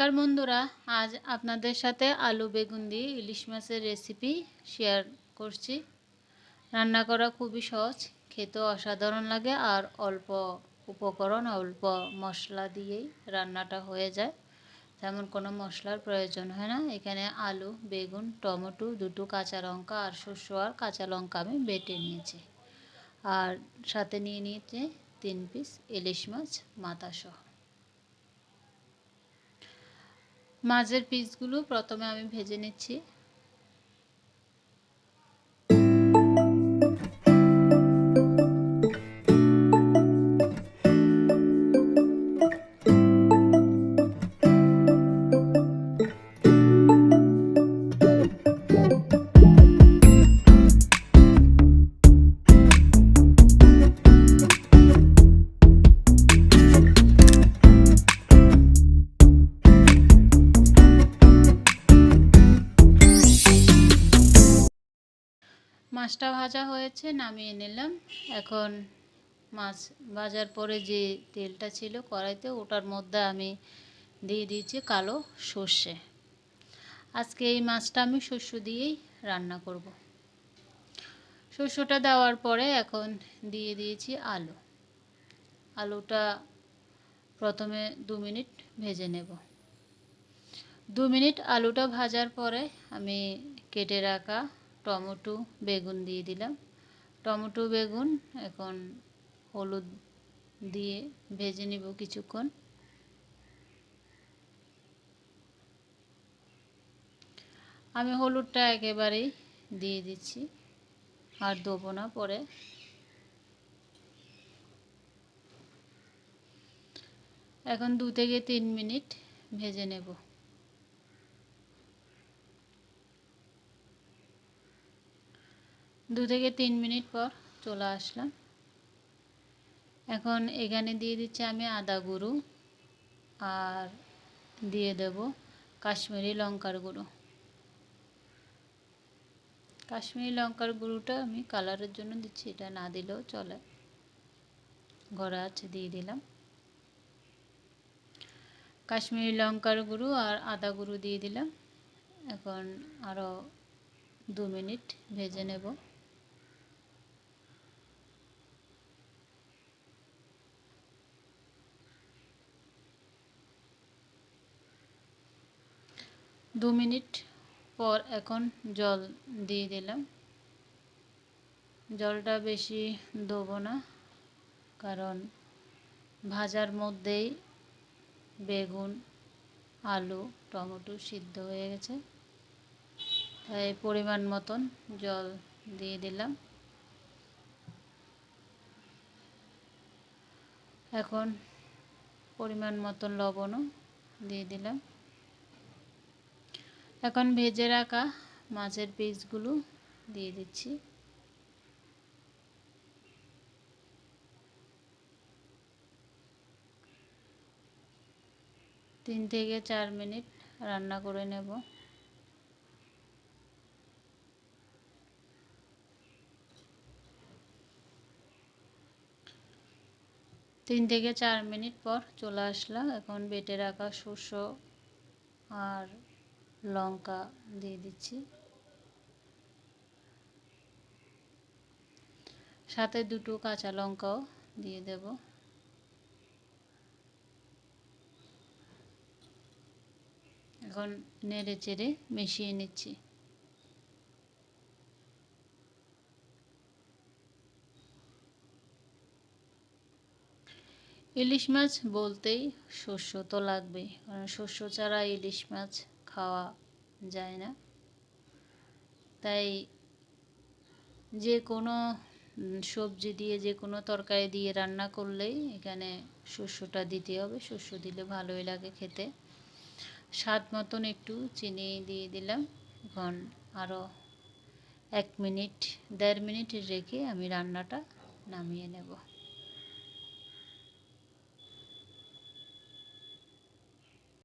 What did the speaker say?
নমস্কার বন্ধুরা, আজ আপনাদের সাথে আলু বেগুন দিয়ে ইলিশ মাছের রেসিপি শেয়ার করছি। রান্না করা খুবই সহজ, খেতেও অসাধারণ লাগে আর অল্প উপকরণ অল্প মশলা দিয়েই রান্নাটা হয়ে যায়। তেমন কোনো মশলার প্রয়োজন হয় না। এখানে আলু, বেগুন, টমেটো, দুটো কাঁচা লঙ্কা আর শস্য আর কাঁচা লঙ্কা আমি বেটে নিয়েছি। আর সাথে নিয়ে নিয়েছি 3 পিস ইলিশ মাছ মাথাসহ। মাছের পিসগুলো প্রথমে আমি ভেজে নিচ্ছি। মাছটা ভাজা হয়েছে, নামিয়ে নিলাম। এখন মাছ ভাজার পরে যে তেলটা ছিল কড়াইতে, ওটার মধ্যে আমি দিয়ে দিয়েছি কালো সর্ষে। আজকে এই মাছটা আমি শস্য দিয়েই রান্না করব। শস্যটা দেওয়ার পরে এখন দিয়ে দিয়েছি আলু। আলুটা প্রথমে 2 মিনিট ভেজে নেব। 2 মিনিট আলুটা ভাজার পরে আমি কেটে রাখা টমেটো, বেগুন দিয়ে দিলাম। টমেটো, বেগুন এখন হলুদ দিয়ে ভেজে নিব কিছুক্ষণ। আমি হলুদটা একেবারেই দিয়ে দিচ্ছি, আর দেবো না পরে। এখন 2 থেকে 3 মিনিট ভেজে নেব। দু থেকে 3 মিনিট পর চলে আসলাম। এখন এখানে দিয়ে দিচ্ছি আমি আদা গুঁড়ো আর দিয়ে দেব কাশ্মীরি লঙ্কার গুঁড়ো। কাশ্মীরি লঙ্কার গুঁড়োটা আমি কালারের জন্য দিচ্ছি, এটা না দিলেও চলে। ঘরে আছে, দিয়ে দিলাম। কাশ্মীরি লঙ্কার গুঁড়ো আর আদা গুঁড়ো দিয়ে দিলাম। এখন আরও 2 মিনিট ভেজে নেব। দু মিনিট পর এখন জল দিয়ে দিলাম। জলটা বেশি দেবো না, কারণ ভাজার মধ্যেই বেগুন, আলু, টমেটো সিদ্ধ হয়ে গেছে, তাই পরিমাণ মতন জল দিয়ে দিলাম। এখন পরিমাণ মতন লবণও দিয়ে দিলাম। এখন ভেজে রাখা মাছের পিসগুলো দিয়ে দিচ্ছি। তিন থেকে 4 মিনিট রান্না করে নেব। তিন থেকে 4 মিনিট পর চলে আসলাম। এখন বেটে রাখা শস্য আর লঙ্কা দিয়ে দিচ্ছি, সাথে দুটো কাঁচা লঙ্কাও দিয়ে দেব। এখন নেড়ে চেড়ে মিশিয়ে নিচ্ছি। ইলিশ মাছ বলতেই শস্য তো লাগবেই, কারণ শস্য ছাড়া ইলিশ মাছ খাওয়া যায় না। তাই যে কোনো সবজি দিয়ে, যে কোনো তরকারি দিয়ে রান্না করলেই এখানে শস্যটা দিতে হবে। শস্য দিলে ভালোই লাগে খেতে। স্বাদ মতন একটু চিনি দিয়ে দিলাম। এখন আরও 1 মিনিট 1.5 মিনিট রেখে আমি রান্নাটা নামিয়ে নেব।